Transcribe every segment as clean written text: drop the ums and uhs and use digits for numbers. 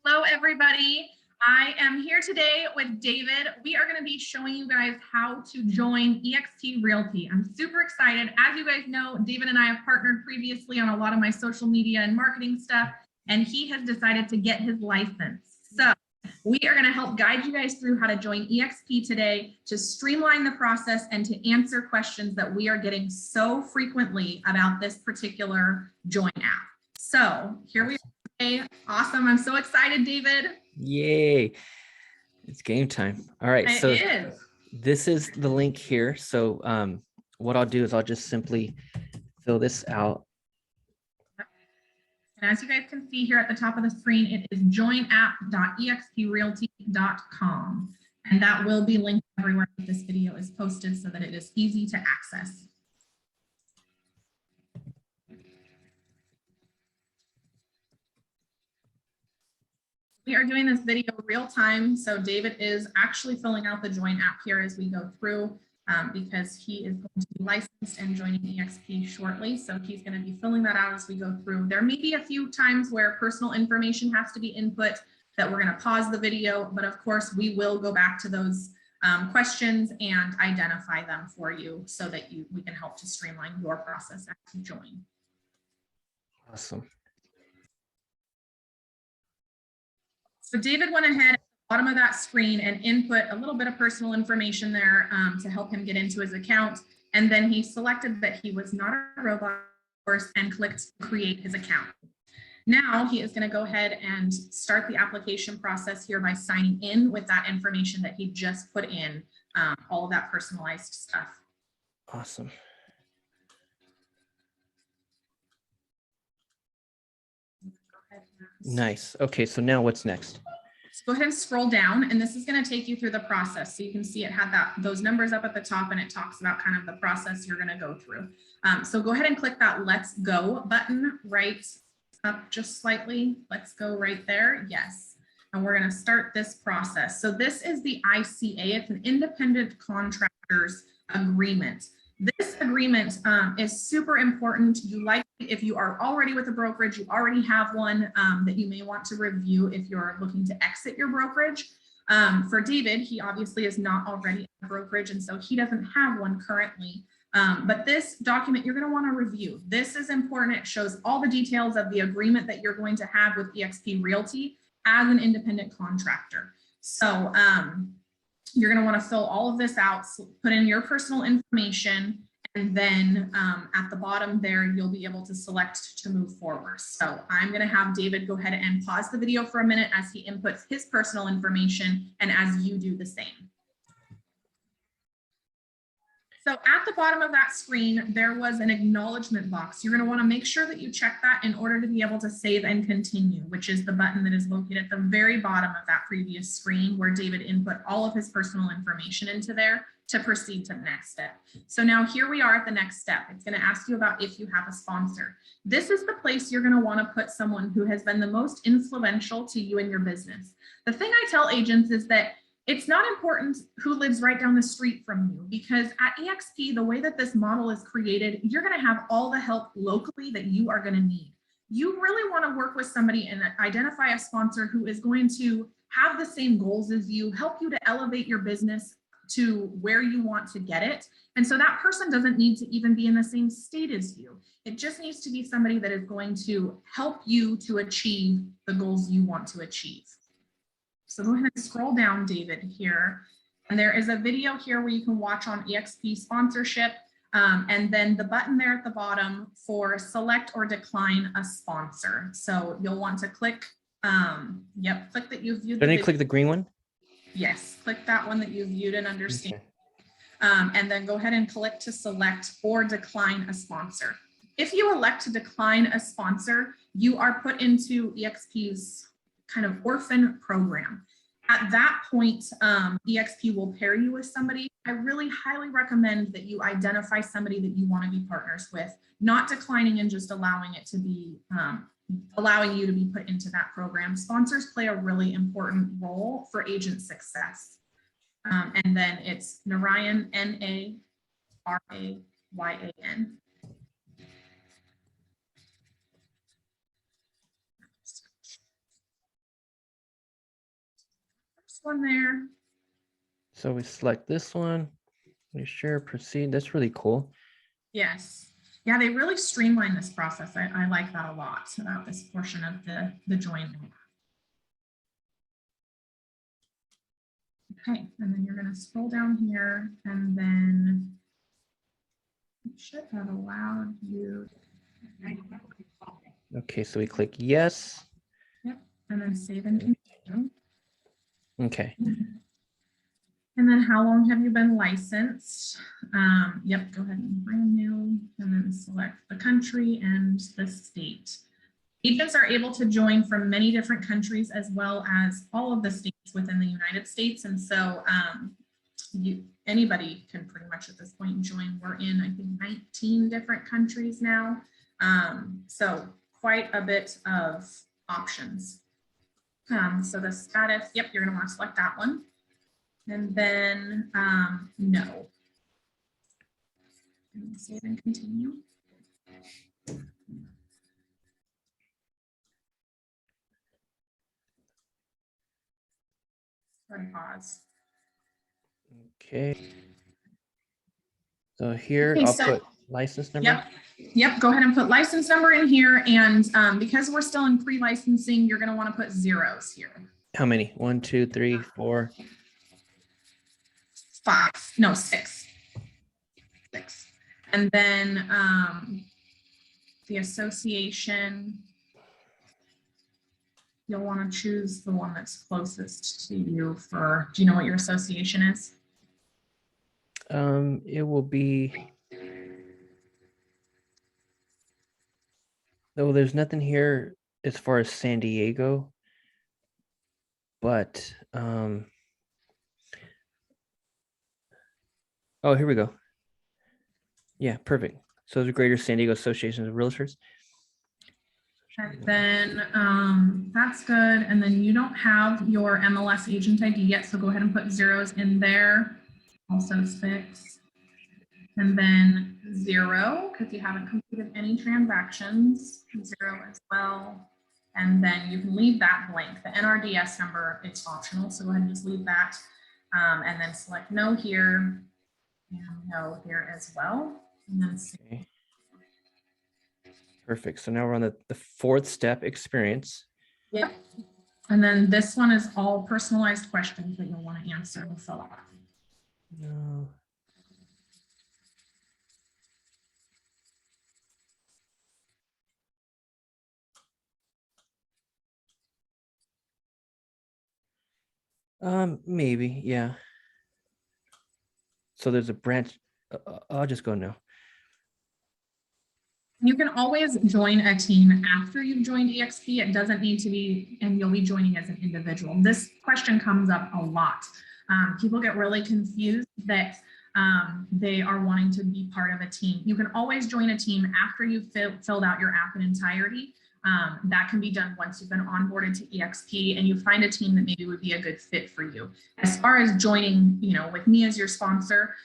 Hello, everybody. I am here today with David. We are going to be showing you guys how to join eXp Realty. I'm super excited. As you guys know, David and I have partnered previously on a lot of my social media and marketing stuff, and he has decided to get his license. So we are going to help guide you guys through how to join eXp today to streamline the process and to answer questions that we are getting so frequently about this particular join app. So here we are. Hey, awesome. I'm so excited, David. Yay. It's game time. All right. So this is the link here. So what I'll do is I'll just simply fill this out. And as you guys can see here at the top of the screen, it is joinapp.exprealty.com. And that will be linked everywhere that this video is posted so that it is easy to access. We are doing this video real time, so David is actually filling out the join app here as we go through because he is going to be licensed and joining eXp shortly. So he's going to be filling that out as we go through. There may be a few times where personal information has to be input that we're going to pause the video, but of course we will go back to those questions and identify them for you so that we can help to streamline your process as you join. Awesome. So David went ahead at the bottom of that screen and input a little bit of personal information there to help him get into his account. And then he selected that he was not a robot, of course, and clicked create his account. Now he is going to go ahead and start the application process here by signing in with that information that he just put in, all of that personalized stuff. Awesome. Nice. Okay, so now what's next? So go ahead and scroll down, and this is going to take you through the process. So you can see it had those numbers up at the top, and it talks about kind of the process you're going to go through. So go ahead and click that Let's Go button right up just slightly. Let's go right there. Yes. And we're going to start this process. So this is the ICA. It's an independent contractors agreement. This agreement is super important. If you are already with a brokerage, you already have one that you may want to review if you're looking to exit your brokerage. For David, he obviously is not already a brokerage, and so he doesn't have one currently. But this document you're going to want to review. This is important. It shows all the details of the agreement that you're going to have with eXp Realty as an independent contractor. So you're going to want to fill all of this out, so put in your personal information, and then at the bottom there, you'll be able to select to move forward. So I'm going to have David go ahead and pause the video for a minute as he inputs his personal information and as you do the same. So at the bottom of that screen, there was an acknowledgement box. You're going to want to make sure that you check that in order to be able to save and continue, which is the button that is located at the very bottom of that previous screen where David input all of his personal information into there to proceed to the next step. So now here we are at the next step. It's going to ask you about if you have a sponsor. This is the place you're going to want to put someone who has been the most influential to you and your business. The thing I tell agents is that it's not important who lives right down the street from you, because at eXp, the way that this model is created, you're going to have all the help locally that you are going to need. You really want to work with somebody and identify a sponsor who is going to have the same goals as you, help you to elevate your business to where you want to get it. And so that person doesn't need to even be in the same state as you. It just needs to be somebody that is going to help you to achieve the goals you want to achieve. So go ahead and scroll down, David, here. And there is a video here where you can watch on eXp sponsorship. And then the button there at the bottom for select or decline a sponsor. So you'll want to click, click that you've viewed. Did I click the green one? Yes, click that one that you viewed and understand. Okay. And then go ahead and click to select or decline a sponsor. If you elect to decline a sponsor, you are put into eXp's kind of orphan program. At that point, eXp will pair you with somebody. I really highly recommend that you identify somebody that you want to be partners with, not declining and just allowing it to be, allowing you to be put into that program. Sponsors play a really important role for agent success. And then it's Narayan, N-A-R-A-Y-A-N. one there. So we select this one, we share, proceed. That's really cool. Yes. Yeah, they really streamline this process. I like that a lot about this portion of the join link. Okay, and then you're going to scroll down here, and then it should have allowed you. Okay, so we click yes. Yep, and then save and continue. Okay. And then how long have you been licensed? Yep, go ahead and brand new, and then select the country and the state. Agents are able to join from many different countries as well as all of the states within the United States. And so anybody can pretty much at this point join. We're in, I think, 19 different countries now. So quite a bit of options. So the status, yep, you're gonna want to select that one. And then no. And save and continue. And pause. Okay. So here Okay, I'll put license number. Yep. Go ahead and put license number in here. And because we're still in pre-licensing, you're going to want to put zeros here. How many? 1, 2, 3, 4. 5. No, 6. 6. And then the association, you'll want to choose the one that's closest to you for, do you know what your association is? It will be, no, there's nothing here as far as San Diego, but oh, here we go. Yeah, perfect. So the Greater San Diego Association of Realtors. And then that's good. And then you don't have your MLS agent ID yet, so go ahead and put zeros in there. Also 6. And then 0, because you haven't completed any transactions. 0 as well. And then you can leave that blank. The NRDS number, it's optional, so go ahead and just leave that. And then select no here and no here as well. And then okay. Perfect. So now we're on the 4th step, experience. Yep. And then this one is all personalized questions that you'll want to answer and fill out. No. Maybe, yeah. So there's a branch. I'll just go no. You can always join a team after you've joined eXp. It doesn't need to be, and you'll be joining as an individual. This question comes up a lot. People get really confused that they are wanting to be part of a team. You can always join a team after you've filled out your app in entirety. That can be done once you've been onboarded to eXp and you find a team that maybe would be a good fit for you. As far as joining, with me as your sponsor,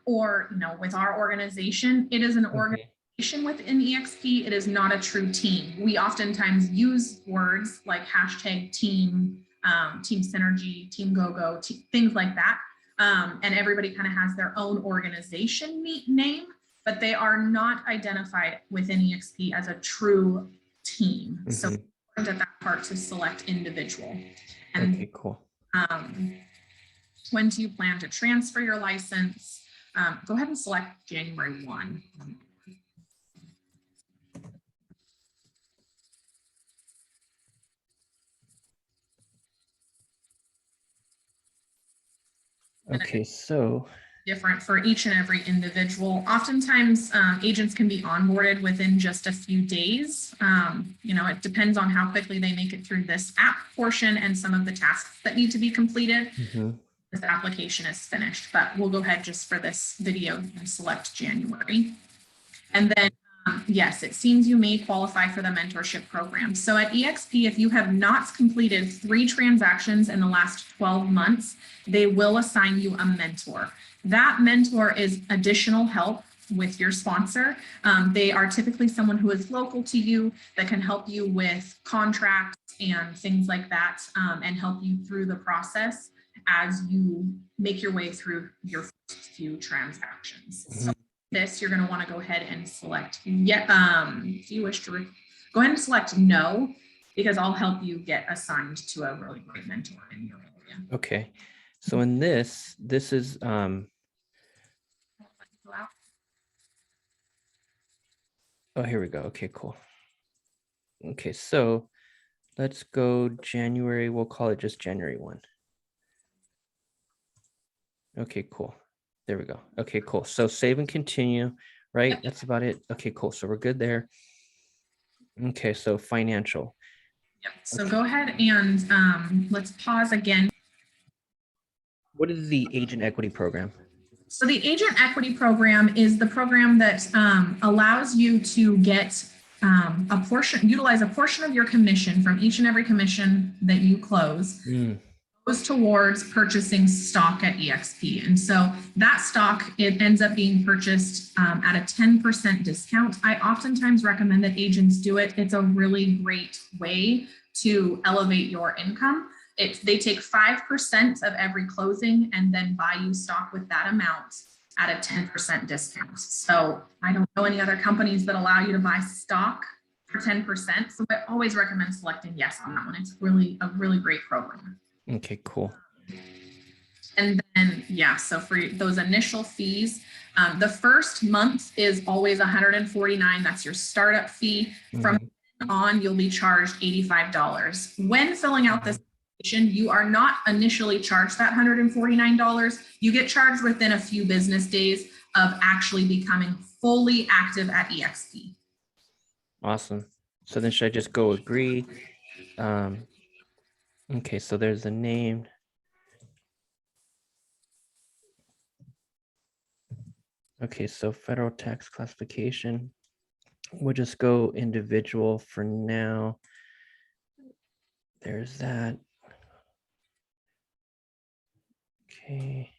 or, with our organization, it is an organization within eXp. It is not a true team. We oftentimes use words like hashtag team, team synergy, team go-go, things like that. And everybody kind of has their own organization name, but they are not identified within eXp as a true team. Mm-hmm. So at that part to select individual. And okay, cool. When do you plan to transfer your license? Go ahead and select January 1. Okay, so different for each and every individual. Oftentimes, agents can be onboarded within just a few days. It depends on how quickly they make it through this app portion and some of the tasks that need to be completed. Mm-hmm. This application is finished, but we'll go ahead just for this video and select January. And then yes, it seems you may qualify for the mentorship program. So at eXp, if you have not completed 3 transactions in the last 12 months, they will assign you a mentor. That mentor is additional help with your sponsor. They are typically someone who is local to you that can help you with contracts and things like that, and help you through the process. as you make your way through your first few transactions. So this, you're going to want to go ahead and select, do you wish to go ahead and select no, because I'll help you get assigned to a really great mentor in your area. Okay. So in this is, oh, here we go. Okay, cool. Okay, so let's go January. We'll call it just January 1. Okay, cool. There we go. Okay, cool. So save and continue, right? Yep. That's about it. Okay, cool. So we're good there. Okay, so financial. Yep. So go ahead and let's pause again. What is the agent equity program? So the agent equity program is the program that allows you to get utilize a portion of your commission from each and every commission that you close. Goes towards purchasing stock at eXp. And so that stock, it ends up being purchased at a 10% discount. I oftentimes recommend that agents do it. It's a really great way to elevate your income. They take 5% of every closing and then buy you stock with that amount at a 10% discount. So I don't know any other companies that allow you to buy stock for 10%. So I always recommend selecting yes on that one. It's really a really great program. Okay, cool. And then, yeah, so for those initial fees, the first month is always $149. That's your startup fee. From on, you'll be charged $85. When filling out this application, you are not initially charged that $149. You get charged within a few business days of actually becoming fully active at eXp. Awesome. So then should I just go agree? Okay, so there's a name. Okay, so federal tax classification. We'll just go individual for now. There's that. Okay.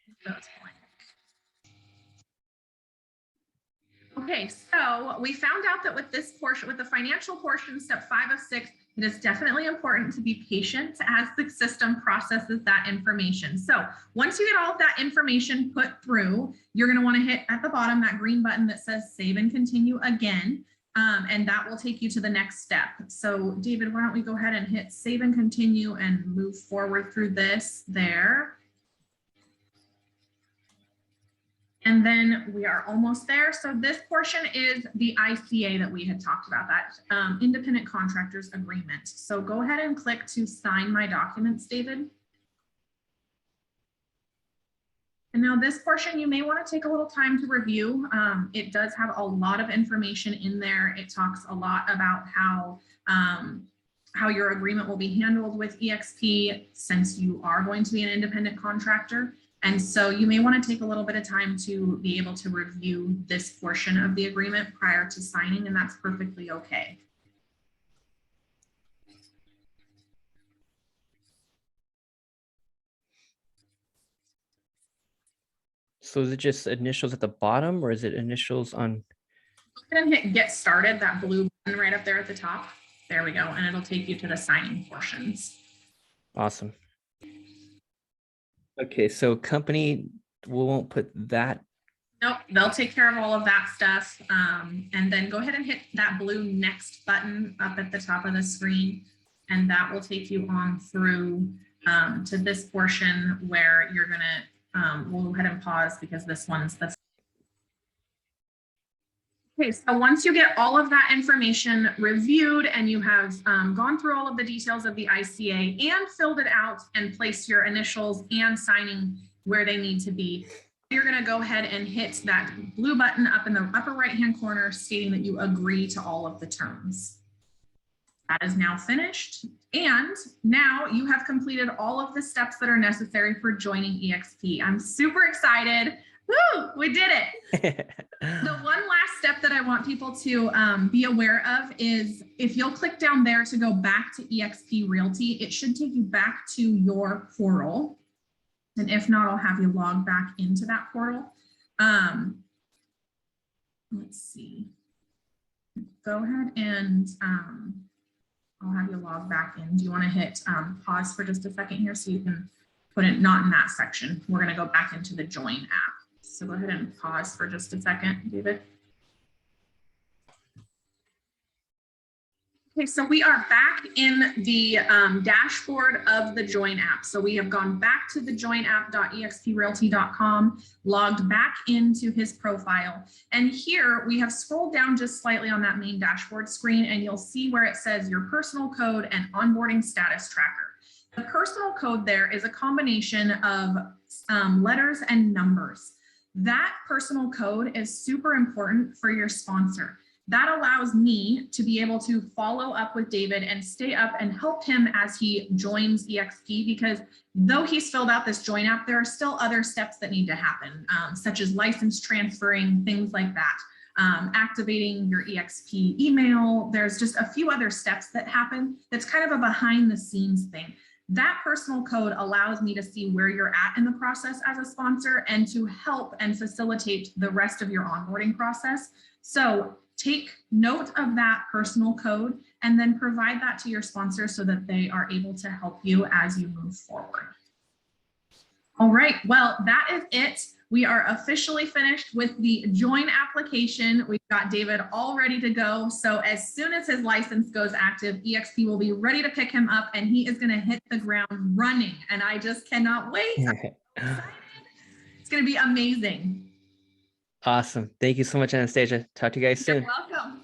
Okay, so we found out that with this portion, with the financial portion, step 5 of 6, it is definitely important to be patient as the system processes that information. So once you get all of that information put through, you're going to want to hit at the bottom that green button that says save and continue again. And that will take you to the next step. So David, why don't we go ahead and hit save and continue and move forward through this there. And then we are almost there. So this portion is the ICA that we had talked about, that independent contractors agreement. So go ahead and click to sign my documents, David. And now this portion, you may want to take a little time to review. It does have a lot of information in there. It talks a lot about how your agreement will be handled with eXp since you are going to be an independent contractor. And so you may want to take a little bit of time to be able to review this portion of the agreement prior to signing, and that's perfectly okay. So is it just initials at the bottom, or is it initials on? Go ahead and hit get started, that blue button right up there at the top. There we go. And it'll take you to the signing portions. Awesome. Okay, so company, we won't put that. Nope, they'll take care of all of that stuff. And then go ahead and hit that blue next button up at the top of the screen. And that will take you on through to this portion where you're gonna, we'll go ahead and pause because this one's the. Okay, so once you get all of that information reviewed and you have gone through all of the details of the ICA and filled it out and placed your initials and signing where they need to be, you're going to go ahead and hit that blue button up in the upper right-hand corner stating that you agree to all of the terms. That is now finished. And now you have completed all of the steps that are necessary for joining eXp. I'm super excited. Woo, we did it. The one last step that I want people to be aware of is if you'll click down there to go back to eXp Realty, it should take you back to your portal. And if not, I'll have you log back into that portal. Let's see. Go ahead and I'll have you log back in. Do you want to hit pause for just a second here so you can put it not in that section. We're going to go back into the join app. So go ahead and pause for just a second, David. Okay, so we are back in the dashboard of the Join app. So we have gone back to the joinapp.exprealty.com, logged back into his profile. And here we have scrolled down just slightly on that main dashboard screen, and you'll see where it says your personal code and onboarding status tracker. The personal code there is a combination of letters and numbers. That personal code is super important for your sponsor. That allows me to be able to follow up with David and stay up and help him as he joins eXp, because though he's filled out this join app, there are still other steps that need to happen, such as license transferring, things like that, activating your eXp email. There's just a few other steps that happen. That's kind of a behind the scenes thing. That personal code allows me to see where you're at in the process as a sponsor and to help and facilitate the rest of your onboarding process. So take note of that personal code and then provide that to your sponsor so that they are able to help you as you move forward. All right, well, that is it. We are officially finished with the join application. We've got David all ready to go. So as soon as his license goes active, eXp will be ready to pick him up and he is going to hit the ground running. And I just cannot wait. I'm so excited. It's going to be amazing. Awesome. Thank you so much, Anastasia. Talk to you guys soon. You're welcome.